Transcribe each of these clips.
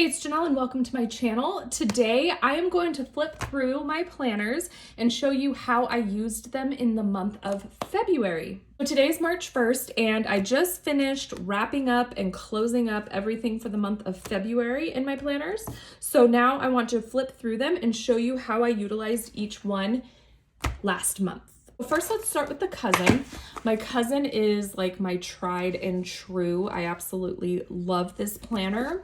it's Janelle and welcome to my channel. Today I am going to flip through my planners and show you how I used them in the month of February. So today's March 1st and I just finished wrapping up and closing up everything for the month of February in my planners. So now I want to flip through them and show you how I utilized each one last month. First, let's start with the Cousin. My Cousin is like my tried and true. I absolutely love this planner.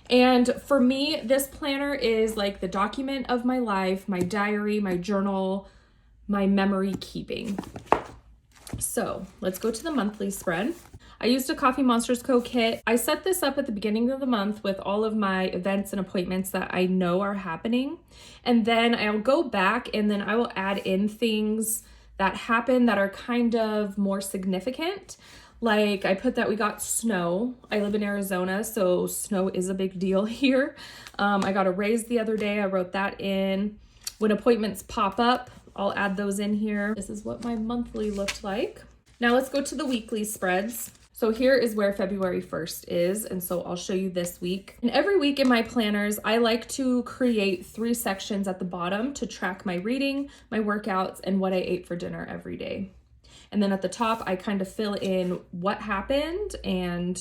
And for me, this planner is like the document of my life, my diary, my journal, my memory keeping. So let's go to the monthly spread. I used a Coffee Monsters Co. kit. I set this up at the beginning of the month with all of my events and appointments that I know are happening. And then I'll go back and then I will add in things that happen that are kind of more significant. Like I put that we got snow. I live in Arizona, so snow is a big deal here. I got a raise the other day. I wrote that in. When appointments pop up, I'll add those in here. This is what my monthly looked like. Now let's go to the weekly spreads. So here is where February 1st is, and so I'll show you this week. And every week in my planners, I like to create 3 sections at the bottom to track my reading, my workouts, and what I ate for dinner every day. And then at the top, I kind of fill in what happened and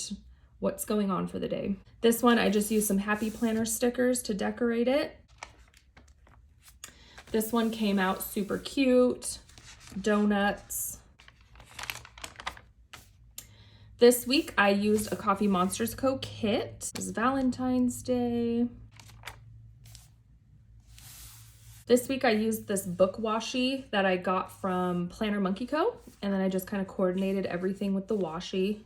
what's going on for the day. This one, I just used some Happy Planner stickers to decorate it. This one came out super cute. Donuts. This week, I used a Coffee Monsters Co. kit. It was Valentine's Day. This week I used this book washi that I got from Planner Monkey Co. And then I just kind of coordinated everything with the washi.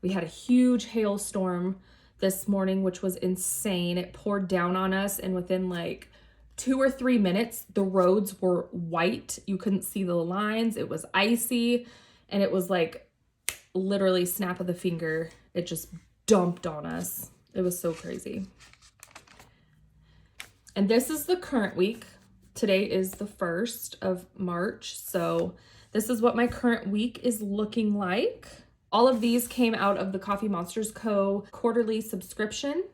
We had a huge hailstorm this morning, which was insane. It poured down on us and within like 2 or 3 minutes, the roads were white. You couldn't see the lines. It was icy and it was like literally snap of the finger. It just dumped on us. It was so crazy. And this is the current week. Today is the 1st of March. So this is what my current week is looking like. All of these came out of the Coffee Monsters Co. quarterly subscription.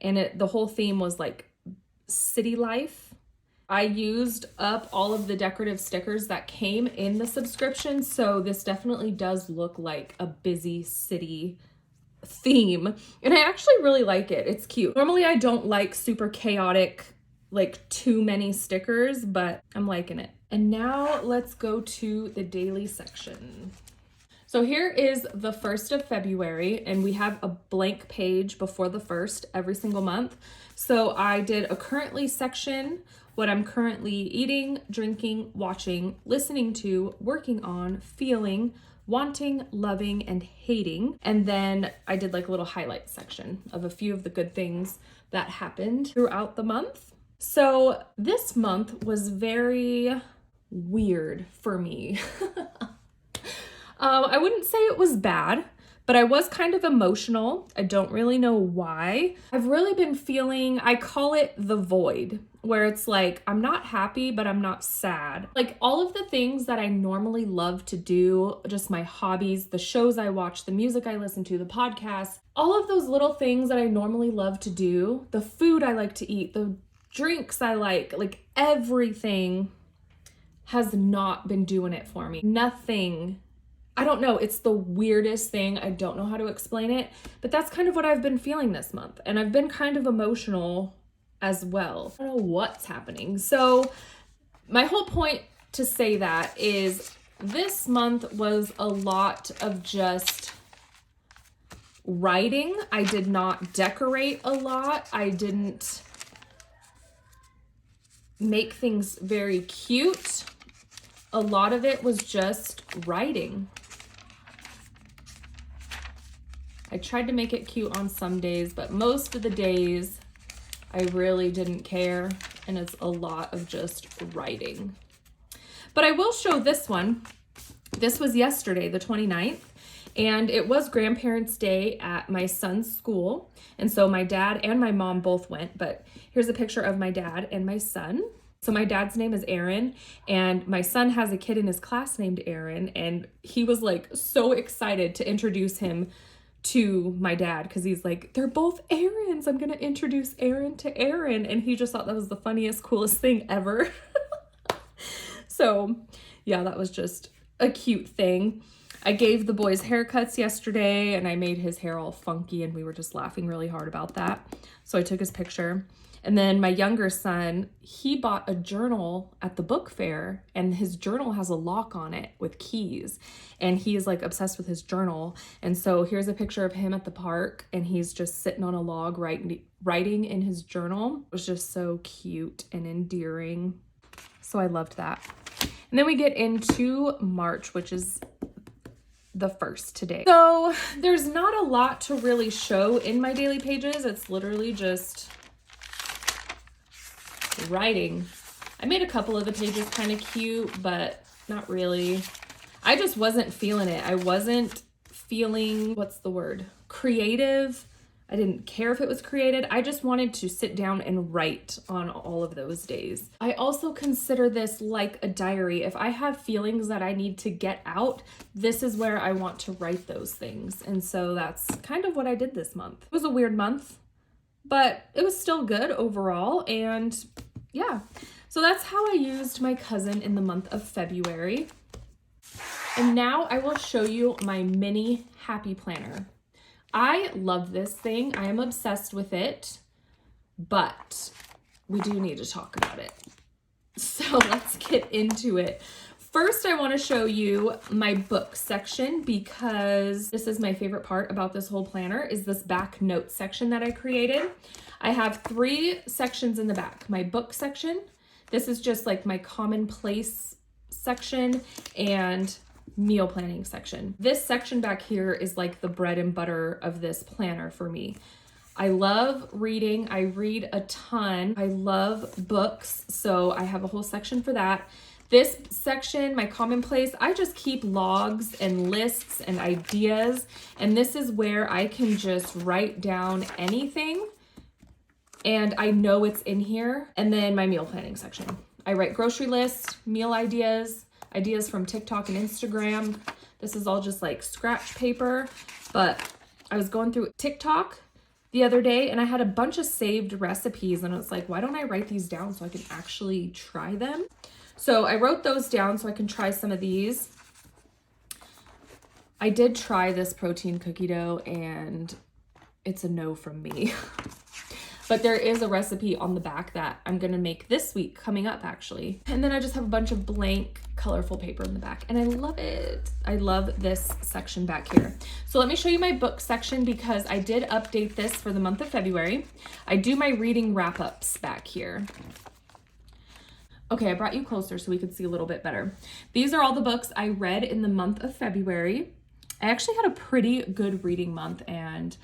And the whole theme was like city life. I used up all of the decorative stickers that came in the subscription. So this definitely does look like a busy city theme, and I actually really like it. It's cute. Normally I don't like super chaotic, like too many stickers, but I'm liking it. And now let's go to the daily section. So here is the 1st of February, and we have a blank page before the 1st every single month. So I did a currently section, what I'm currently eating, drinking, watching, listening to, working on, feeling, wanting, loving, and hating. And then I did like a little highlight section of a few of the good things that happened throughout the month. So this month was very weird for me. I wouldn't say it was bad, but I was kind of emotional. I don't really know why. I've really been feeling, I call it the void, where it's like, I'm not happy, but I'm not sad. Like all of the things that I normally love to do, just my hobbies, the shows I watch, the music I listen to, the podcasts, all of those little things that I normally love to do, the food I like to eat, the drinks I like everything has not been doing it for me. Nothing. I don't know. It's the weirdest thing. I don't know how to explain it, but that's kind of what I've been feeling this month. And I've been kind of emotional as well. I don't know what's happening. So my whole point to say that is this month was a lot of just writing. I did not decorate a lot. I didn't make things very cute. A lot of it was just writing. I tried to make it cute on some days, but most of the days I really didn't care, and it's a lot of just writing. But I will show this one. This was yesterday, the 29th, and it was Grandparents' Day at my son's school. And so my dad and my mom both went, but here's a picture of my dad and my son. So my dad's name is Aaron, and my son has a kid in his class named Aaron, and he was like so excited to introduce him to my dad because he's like, they're both Aarons. I'm gonna introduce Aaron to Aaron. And he just thought that was the funniest, coolest thing ever. So yeah, that was just a cute thing. I gave the boys haircuts yesterday and I made his hair all funky and we were just laughing really hard about that. So I took his picture. And then my younger son, he bought a journal at the book fair and his journal has a lock on it with keys. And he is like obsessed with his journal. And so here's a picture of him at the park and he's just sitting on a log writing in his journal. It was just so cute and endearing. So I loved that. And then we get into March, which is the 1st today. So there's not a lot to really show in my daily pages. It's literally just writing. I made a couple of the pages kind of cute, but not really. I just wasn't feeling it. I wasn't feeling, what's the word? Creative. I didn't care if it was created. I just wanted to sit down and write on all of those days. I also consider this like a diary. If I have feelings that I need to get out, this is where I want to write those things. And so that's kind of what I did this month. It was a weird month, but it was still good overall. And yeah, so that's how I used my cousin in the month of February. And now I will show you my mini happy planner. I love this thing. I am obsessed with it, but we do need to talk about it. So let's get into it. First, I want to show you my book section because this is my favorite part about this whole planner is this back notes section that I created. I have 3 sections in the back. My book section, this is just like my commonplace section, and meal planning section. This section back here is like the bread and butter of this planner for me. I love reading. I read a ton. I love books, so I have a whole section for that. This section, my commonplace, I just keep logs and lists and ideas, and this is where I can just write down anything and I know it's in here. And then my meal planning section. I write grocery lists, meal ideas from TikTok and Instagram. This is all just like scratch paper, but I was going through TikTok the other day and I had a bunch of saved recipes and I was like, why don't I write these down so I can actually try them? So I wrote those down so I can try some of these. I did try this protein cookie dough and it's a no from me. But there is a recipe on the back that I'm gonna make this week coming up actually. And then I just have a bunch of blank colorful paper in the back and I love it. I love this section back here. So let me show you my book section because I did update this for the month of February. I do my reading wrap-ups back here. Okay, I brought you closer so we could see a little bit better. These are all the books I read in the month of February. I actually had a pretty good reading month and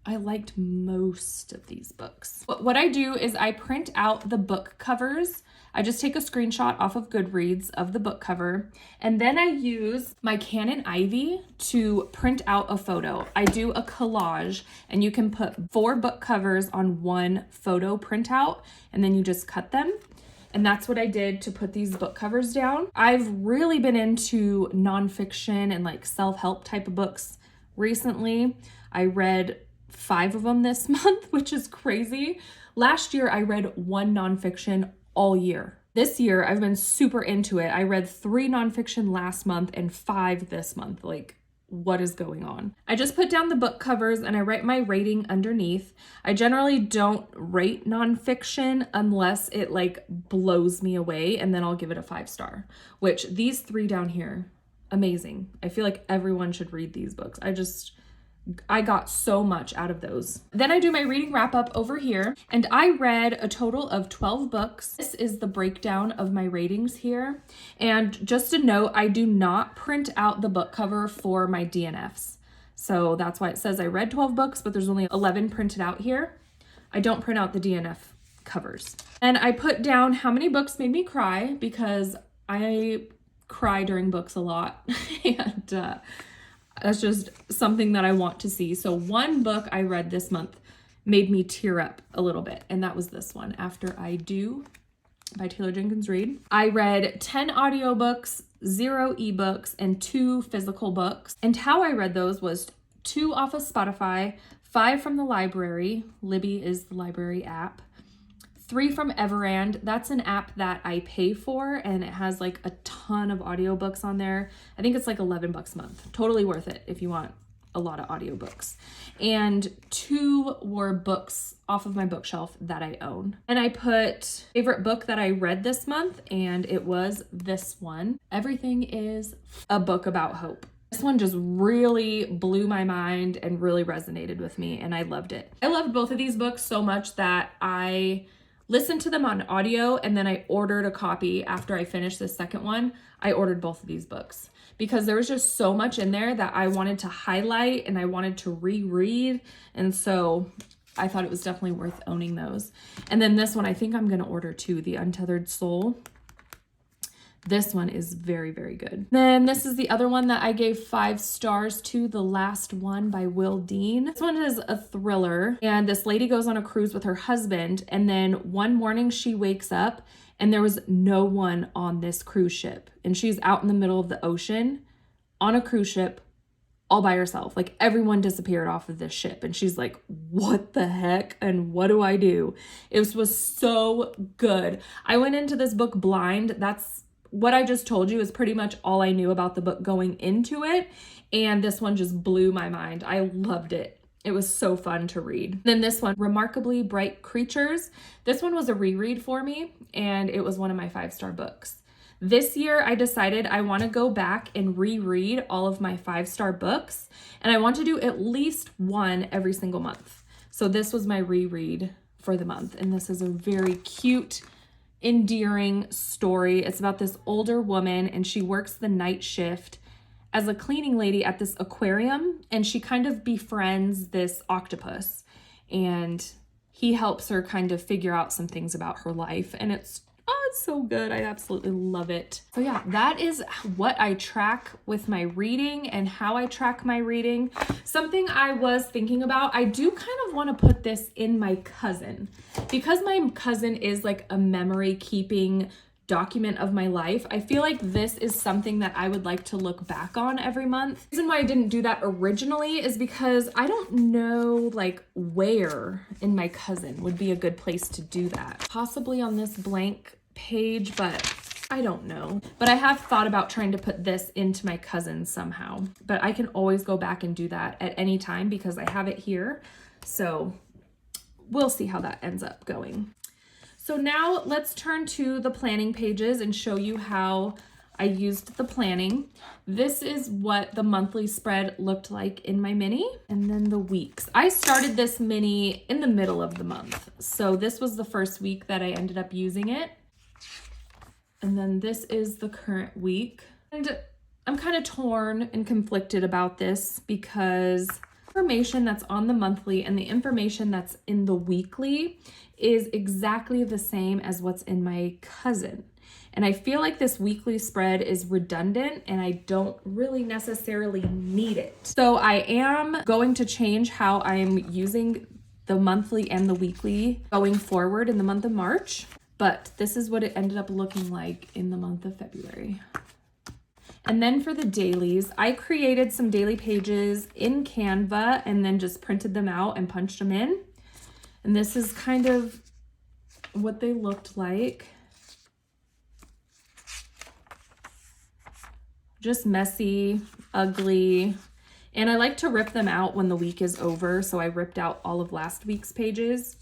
I liked most of these books. What I do is I print out the book covers. I just take a screenshot off of Goodreads of the book cover, and then I use my Canon Ivy to print out a photo. I do a collage, and you can put 4 book covers on one photo printout, and then you just cut them. And that's what I did to put these book covers down. I've really been into nonfiction and like self-help type of books recently. I read 5 of them this month, which is crazy. Last year, I read 1 nonfiction all year. This year, I've been super into it. I read 3 nonfiction last month and 5 this month. Like, what is going on? I just put down the book covers and I write my rating underneath. I generally don't rate nonfiction unless it like blows me away, and then I'll give it a 5-star, which these 3 down here, amazing. I feel like everyone should read these books. I got so much out of those. Then I do my reading wrap up over here, and I read a total of 12 books. This is the breakdown of my ratings here. And just a note, I do not print out the book cover for my DNFs. So that's why it says I read 12 books, but there's only 11 printed out here. I don't print out the DNF covers. And I put down how many books made me cry because I cry during books a lot. And that's just something that I want to see. So 1 book I read this month made me tear up a little bit, and that was this one, After I Do by Taylor Jenkins Reid. I read 10 audiobooks, 0 ebooks, and 2 physical books. And how I read those was 2 off of Spotify, 5 from the library. Libby is the library app. 3 from Everand. That's an app that I pay for, and it has like a ton of audiobooks on there. I think it's like $11 a month. Totally worth it if you want a lot of audiobooks. And 2 were books off of my bookshelf that I own. And I put favorite book that I read this month, and it was this one. Everything is a book about hope. This one just really blew my mind and really resonated with me, and I loved it. I loved both of these books so much that I listened to them on audio, and then I ordered a copy after I finished the second one. I ordered both of these books because there was just so much in there that I wanted to highlight and I wanted to reread. And so I thought it was definitely worth owning those. And then this one, I think I'm going to order too, The Untethered Soul. This one is very, very good. Then this is the other one that I gave 5 stars to, The Last One by Will Dean. This one is a thriller, and this lady goes on a cruise with her husband, and then one morning she wakes up and there was no one on this cruise ship, and she's out in the middle of the ocean on a cruise ship all by herself. Like, everyone disappeared off of this ship, and she's like, what the heck and what do I do? It was so good. I went into this book blind. That's what I just told you is pretty much all I knew about the book going into it. And this one just blew my mind. I loved it. It was so fun to read. Then this one, Remarkably Bright Creatures. This one was a reread for me, and it was one of my 5-star books. This year, I decided I want to go back and reread all of my 5-star books, and I want to do at least one every single month. So this was my reread for the month, and this is a very cute, endearing story. It's about this older woman, and she works the night shift as a cleaning lady at this aquarium, and she kind of befriends this octopus, and he helps her kind of figure out some things about her life, and it's so good. I absolutely love it. So yeah, that is what I track with my reading and how I track my reading. Something I was thinking about, I do kind of want to put this in my cousin, because my cousin is like a memory keeping document of my life. I feel like this is something that I would like to look back on every month. The reason why I didn't do that originally is because I don't know like where in my cousin would be a good place to do that. Possibly on this blank page, but I don't know. But I have thought about trying to put this into my cousin somehow, but I can always go back and do that at any time because I have it here. So we'll see how that ends up going. So now let's turn to the planning pages and show you how I used the planning. This is what the monthly spread looked like in my mini, and then the weeks. I started this mini in the middle of the month. So this was the first week that I ended up using it. And then this is the current week. And I'm kind of torn and conflicted about this because information that's on the monthly and the information that's in the weekly is exactly the same as what's in my cousin. And I feel like this weekly spread is redundant and I don't really necessarily need it. So I am going to change how I'm using the monthly and the weekly going forward in the month of March. But this is what it ended up looking like in the month of February. And then for the dailies, I created some daily pages in Canva and then just printed them out and punched them in. And this is kind of what they looked like. Just messy, ugly. And I like to rip them out when the week is over. So I ripped out all of last week's pages.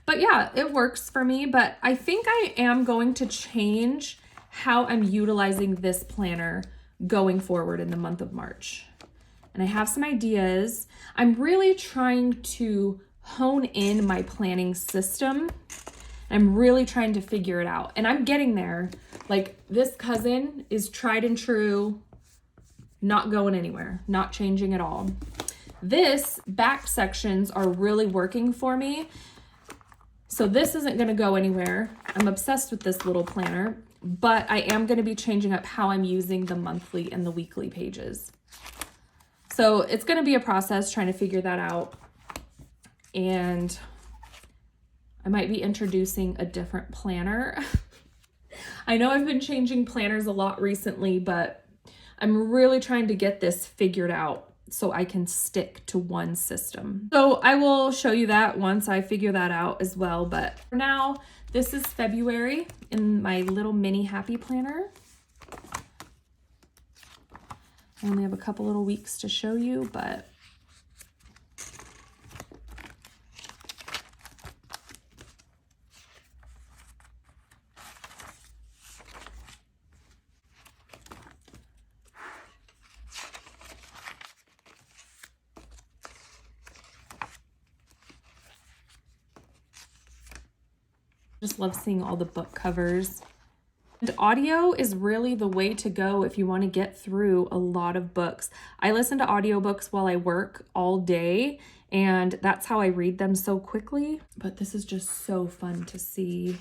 But yeah, it works for me, but I think I am going to change how I'm utilizing this planner going forward in the month of March. And I have some ideas. I'm really trying to hone in my planning system. I'm really trying to figure it out, and I'm getting there. Like, this cousin is tried and true, not going anywhere, not changing at all. This back sections are really working for me. So this isn't going to go anywhere. I'm obsessed with this little planner, but I am going to be changing up how I'm using the monthly and the weekly pages. So it's going to be a process trying to figure that out. And I might be introducing a different planner. I know I've been changing planners a lot recently, but I'm really trying to get this figured out so I can stick to one system. So I will show you that once I figure that out as well. But for now, this is February in my little mini happy planner. I only have a couple little weeks to show you, but just love seeing all the book covers. And audio is really the way to go if you want to get through a lot of books. I listen to audiobooks while I work all day, and that's how I read them so quickly. But this is just so fun to see.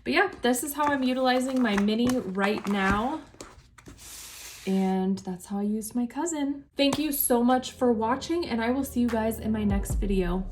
But yeah, this is how I'm utilizing my mini right now. And that's how I used my cousin. Thank you so much for watching, and I will see you guys in my next video.